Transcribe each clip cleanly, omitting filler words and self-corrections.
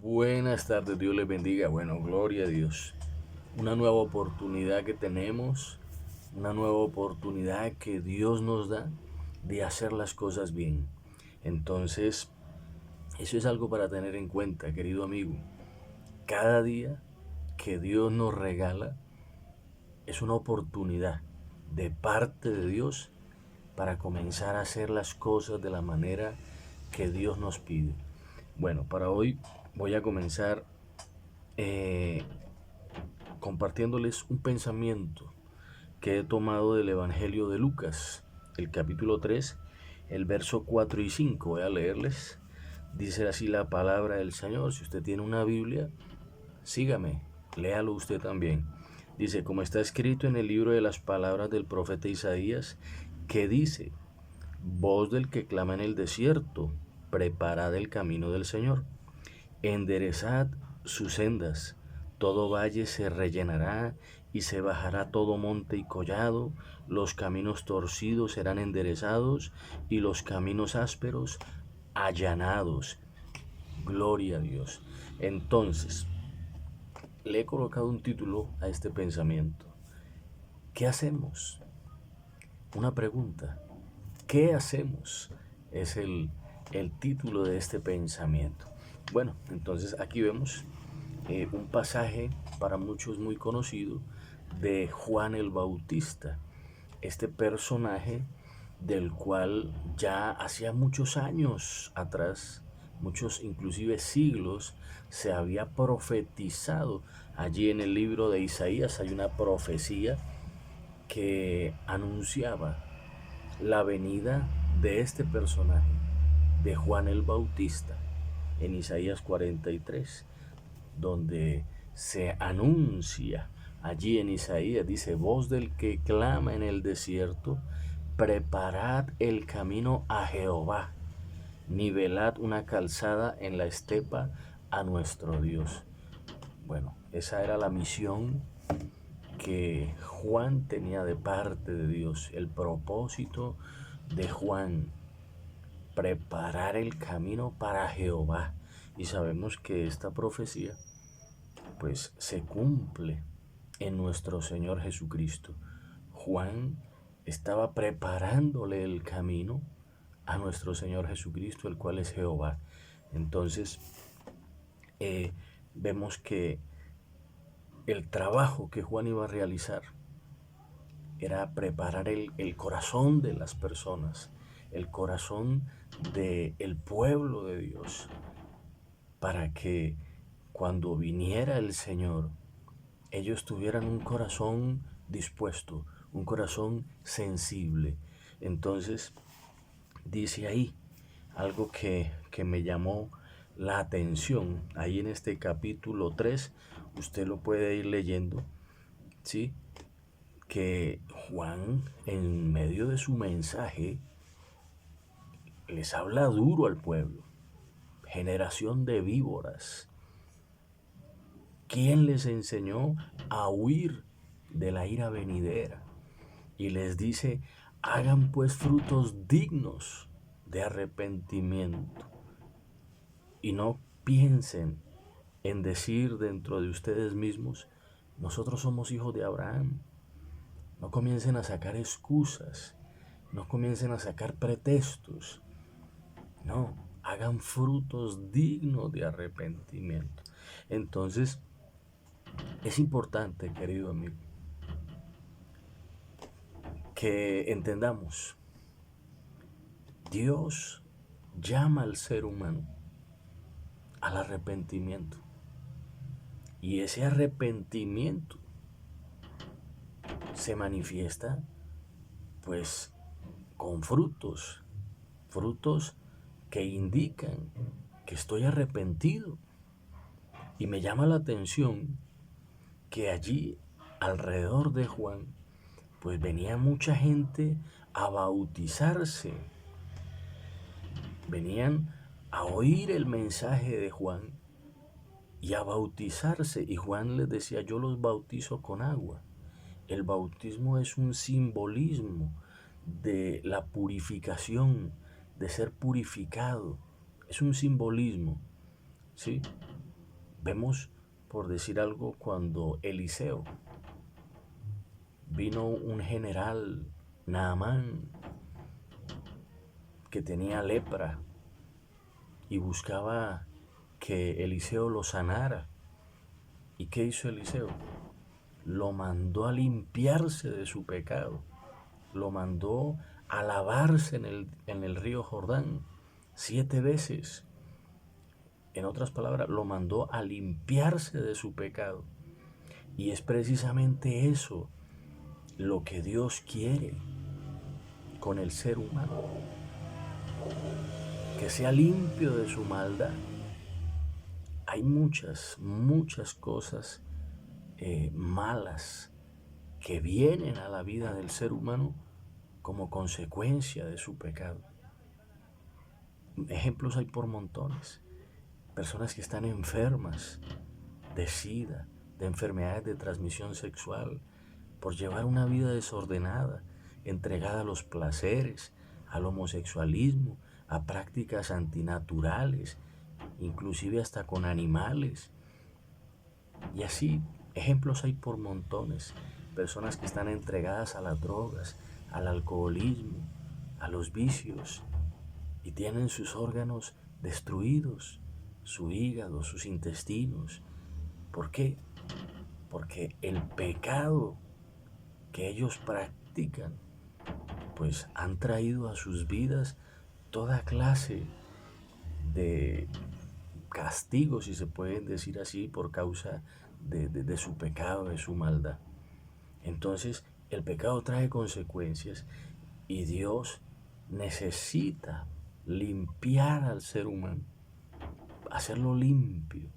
Buenas tardes, Dios les bendiga. Bueno, gloria a Dios. Una nueva oportunidad que tenemos, una nueva oportunidad que Dios nos da de hacer las cosas bien. Entonces, eso es algo para tener en cuenta, querido amigo. Cada día que Dios nos regala es una oportunidad de parte de Dios para comenzar a hacer las cosas de la manera que Dios nos pide. Bueno, para hoy voy a comenzar eh, compartiéndoles un pensamiento que he tomado del Evangelio de Lucas, el capítulo 3, el verso 4 y 5. Voy a leerles. Dice así la palabra del Señor. Si usted tiene una Biblia, sígame, léalo usted también. Dice, como está escrito en el libro de las palabras del profeta Isaías, que dice, voz del que clama en el desierto, preparad el camino del Señor, enderezad sus sendas, todo valle se rellenará y se bajará todo monte y collado, los caminos torcidos serán enderezados y los caminos ásperos allanados. Gloria a Dios. Entonces, le he colocado un título a este pensamiento. ¿Qué hacemos? Una pregunta. ¿Qué hacemos? Es el título de este pensamiento. Bueno, entonces aquí vemos un pasaje para muchos muy conocido de Juan el Bautista, este personaje del cual ya hacía muchos años atrás, muchos inclusive siglos, se había profetizado. Allí en el libro de Isaías hay una profecía que anunciaba la venida de este personaje, de Juan el Bautista, en Isaías 43, donde se anuncia, allí en Isaías dice, voz del que clama en el desierto, preparad el camino a Jehová, nivelad una calzada en la estepa a nuestro Dios. Bueno, esa era la misión que Juan tenía de parte de Dios, el propósito de Juan, preparar el camino para Jehová. Y sabemos que esta profecía pues se cumple en nuestro Señor Jesucristo. Juan estaba preparándole el camino a nuestro Señor Jesucristo, el cual es Jehová. Entonces, eh, vemos que el trabajo que Juan iba a realizar era preparar el corazón de las personas, el corazón del pueblo de Dios, para que cuando viniera el Señor, ellos tuvieran un corazón dispuesto, un corazón sensible. Entonces, dice ahí algo que me llamó la atención, ahí en este capítulo 3, usted lo puede ir leyendo, ¿sí? Que Juan, en medio de su mensaje, les habla duro al pueblo. Generación de víboras. ¿Quién les enseñó a huir de la ira venidera? Y les dice, hagan pues frutos dignos de arrepentimiento. Y no piensen en decir dentro de ustedes mismos, nosotros somos hijos de Abraham. No comiencen a sacar excusas, no comiencen a sacar pretextos. No, hagan frutos dignos de arrepentimiento. Entonces, es importante, querido amigo, que entendamos, Dios llama al ser humano al arrepentimiento. Y ese arrepentimiento se manifiesta pues con frutos, frutos que indican que estoy arrepentido. Y me llama la atención que allí alrededor de Juan pues venía mucha gente a bautizarse, venían a oír el mensaje de Juan y a bautizarse. Y Juan les decía, yo los bautizo con agua. El bautismo es un simbolismo de la purificación, de ser purificado. Es un simbolismo, ¿sí? Vemos, por decir algo, cuando Eliseo vino un general, Naamán, que tenía lepra y buscaba que Eliseo lo sanara. ¿Y qué hizo Eliseo? Lo mandó a limpiarse de su pecado, lo mandó a lavarse en el río Jordán 7 veces. En otras palabras, lo mandó a limpiarse de su pecado. Y es precisamente eso lo que Dios quiere con el ser humano, que sea limpio de su maldad. Hay muchas cosas malas que vienen a la vida del ser humano como consecuencia de su pecado. Ejemplos hay por montones. Personas que están enfermas de SIDA, de enfermedades de transmisión sexual, por llevar una vida desordenada, entregada a los placeres, al homosexualismo, a prácticas antinaturales, inclusive hasta con animales. Y así, ejemplos hay por montones. Personas que están entregadas a las drogas, al alcoholismo, a los vicios, y tienen sus órganos destruidos, su hígado, sus intestinos. ¿Por qué? Porque el pecado que ellos practican, pues han traído a sus vidas toda clase de castigos, si se pueden decir así, por causa de su pecado, de su maldad. Entonces, el pecado trae consecuencias y Dios necesita limpiar al ser humano, hacerlo limpio.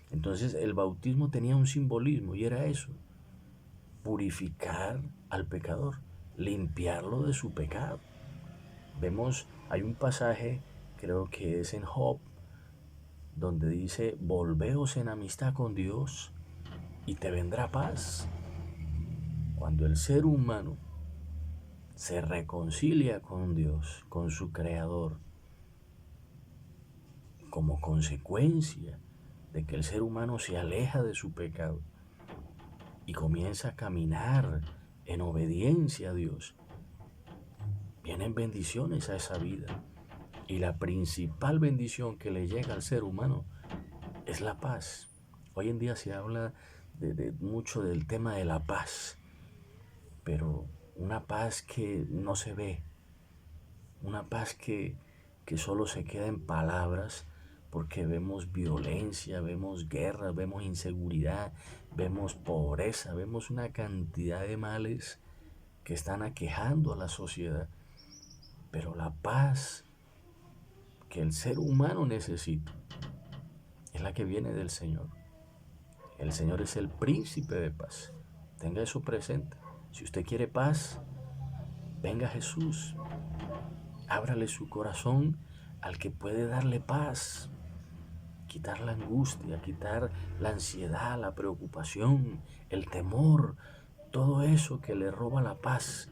Entonces, el bautismo tenía un simbolismo y era eso: purificar al pecador, limpiarlo de su pecado. Vemos, hay un pasaje, creo que es en Job, donde dice: volveos en amistad con Dios y te vendrá paz. Cuando el ser humano se reconcilia con Dios, con su Creador, como consecuencia de que el ser humano se aleja de su pecado y comienza a caminar en obediencia a Dios, vienen bendiciones a esa vida. Y la principal bendición que le llega al ser humano es la paz. Hoy en día se habla mucho del tema de la paz, pero una paz que no se ve, una paz que solo se queda en palabras, porque vemos violencia, vemos guerra, vemos inseguridad, vemos pobreza, vemos una cantidad de males que están aquejando a la sociedad. Pero la paz que el ser humano necesita es la que viene del Señor. El Señor es el príncipe de paz. Tenga eso presente. Si usted quiere paz, venga a Jesús. Ábrale su corazón al que puede darle paz. Quitar la angustia, quitar la ansiedad, la preocupación, el temor, todo eso que le roba la paz.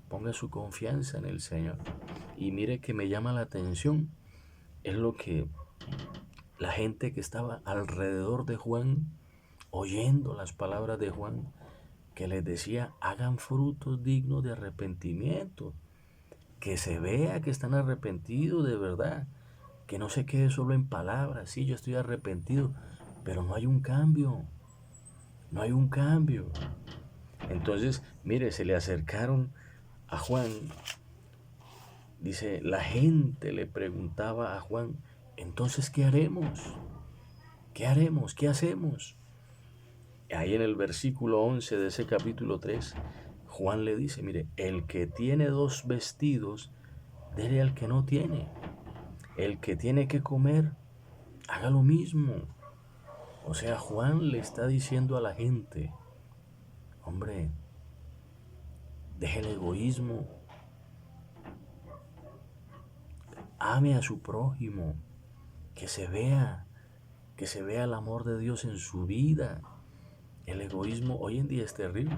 Ponga su confianza en el Señor. Y mire que me llama la atención, es lo que la gente que estaba alrededor de Juan, oyendo las palabras de Juan, que les decía: hagan frutos dignos de arrepentimiento, que se vea que están arrepentidos de verdad, que no se quede solo en palabras. Sí, yo estoy arrepentido, pero no hay un cambio, no hay un cambio. Entonces, mire, se le acercaron a Juan. Dice, la gente le preguntaba a Juan: entonces, ¿qué haremos? ¿Qué haremos? ¿Qué hacemos? Ahí en el versículo 11 de ese capítulo 3, Juan le dice: mire, el que tiene 2 vestidos, dele al que no tiene. El que tiene que comer, haga lo mismo. O sea, Juan le está diciendo a la gente: hombre, deje el egoísmo, ame a su prójimo, que se vea el amor de Dios en su vida. El egoísmo hoy en día es terrible.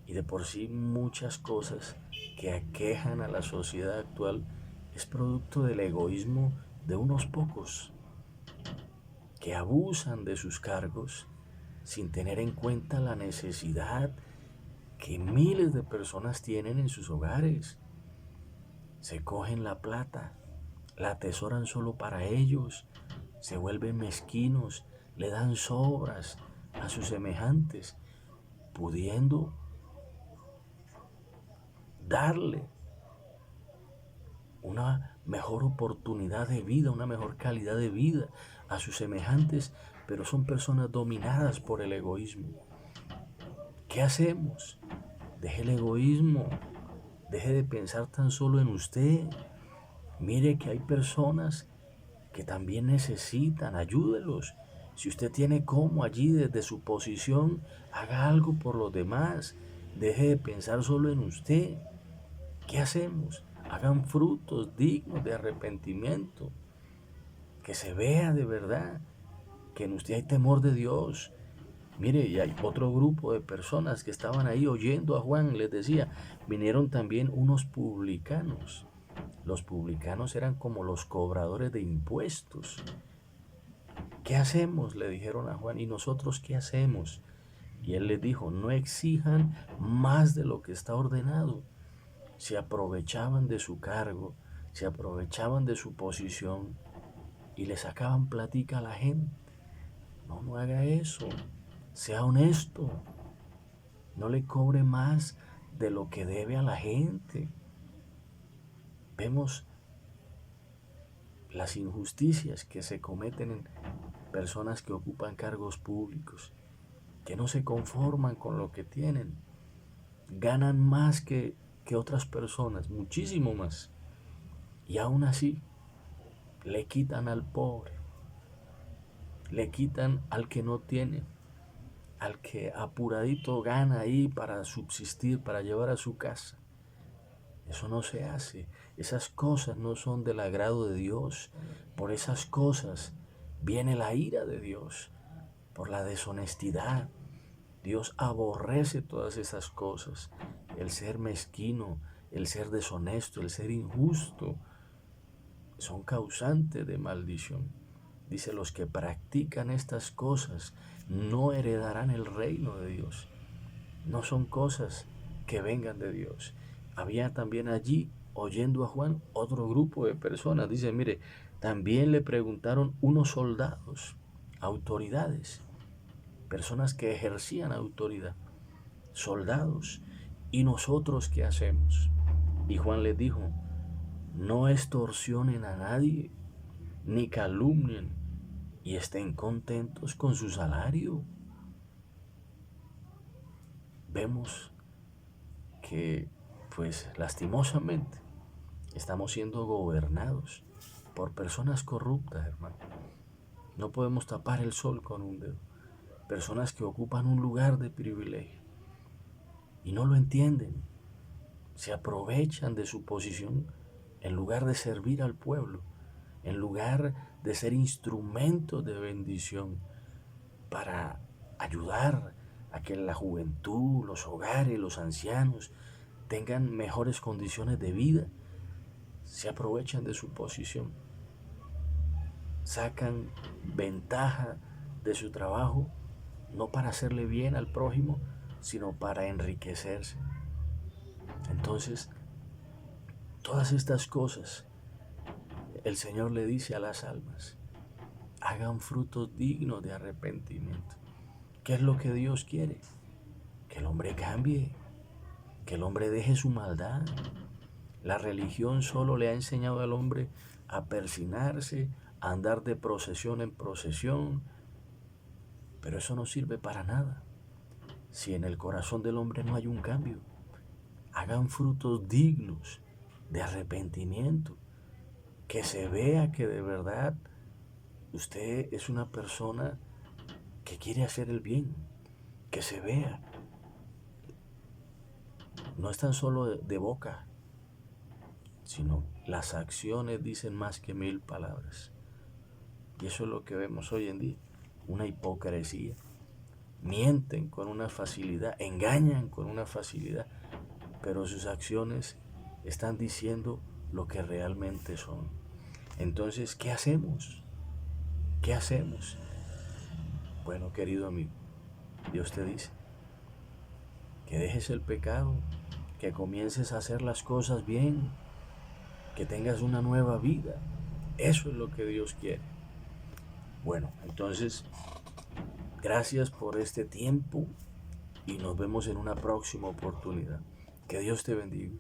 Y de por sí muchas cosas que aquejan a la sociedad actual es producto del egoísmo de unos pocos que abusan de sus cargos sin tener en cuenta la necesidad que miles de personas tienen en sus hogares. Se cogen la plata, la atesoran solo para ellos, se vuelven mezquinos, le dan sobras a sus semejantes, pudiendo darle una mejor oportunidad de vida, una mejor calidad de vida a sus semejantes, pero son personas dominadas por el egoísmo. ¿Qué hacemos? Deje el egoísmo, deje de pensar tan solo en usted. Mire que hay personas que también necesitan, ayúdelos. Si usted tiene cómo allí desde su posición, haga algo por los demás. Deje de pensar solo en usted. ¿Qué hacemos? Hagan frutos dignos de arrepentimiento. Que se vea de verdad que en usted hay temor de Dios. Mire, y hay otro grupo de personas que estaban ahí oyendo a Juan. Les decía, vinieron también unos publicanos. Los publicanos eran como los cobradores de impuestos. ¿Qué hacemos?, le dijeron a Juan. ¿Y nosotros qué hacemos? Y él les dijo, no exijan más de lo que está ordenado. Se aprovechaban de su cargo, se aprovechaban de su posición y le sacaban platica a la gente. No, no haga eso. Sea honesto. No le cobre más de lo que debe a la gente. Vemos las injusticias que se cometen en personas que ocupan cargos públicos, que no se conforman con lo que tienen, ganan más que otras personas, muchísimo más, y aún así le quitan al pobre, le quitan al que no tiene, al que apuradito gana ahí para subsistir, para llevar a su casa. Eso no se hace. Esas cosas no son del agrado de Dios. Por esas cosas viene la ira de Dios, por la deshonestidad. Dios aborrece todas esas cosas. El ser mezquino, el ser deshonesto, el ser injusto, son causantes de maldición. Dice, los que practican estas cosas no heredarán el reino de Dios. No son cosas que vengan de Dios. Había también allí, oyendo a Juan, otro grupo de personas. Dice, mire, también le preguntaron unos soldados, autoridades, personas que ejercían autoridad, soldados, ¿y nosotros qué hacemos? Y Juan les dijo, no extorsionen a nadie, ni calumnien, y estén contentos con su salario. Vemos que, pues lastimosamente, estamos siendo gobernados por personas corruptas, hermano. No podemos tapar el sol con un dedo. Personas que ocupan un lugar de privilegio y no lo entienden. Se aprovechan de su posición en lugar de servir al pueblo, en lugar de ser instrumentos de bendición para ayudar a que la juventud, los hogares, los ancianos tengan mejores condiciones de vida. Se aprovechan de su posición, sacan ventaja de su trabajo, no para hacerle bien al prójimo, sino para enriquecerse. Entonces, todas estas cosas, el Señor le dice a las almas, hagan frutos dignos de arrepentimiento. ¿Qué es lo que Dios quiere? Que el hombre cambie, que el hombre deje su maldad. La religión solo le ha enseñado al hombre a persinarse, a andar de procesión en procesión, pero eso no sirve para nada si en el corazón del hombre no hay un cambio. Hagan frutos dignos de arrepentimiento, que se vea que de verdad usted es una persona que quiere hacer el bien, que se vea. No es tan solo de boca, sino las acciones dicen más que 1000 palabras. Y eso es lo que vemos hoy en día, una hipocresía. Mienten con una facilidad, engañan con una facilidad, pero sus acciones están diciendo lo que realmente son. Entonces, ¿qué hacemos? ¿Qué hacemos? Bueno, querido amigo, Dios te dice que dejes el pecado, que comiences a hacer las cosas bien, que tengas una nueva vida. Eso es lo que Dios quiere. Bueno, entonces, gracias por este tiempo y nos vemos en una próxima oportunidad. Que Dios te bendiga.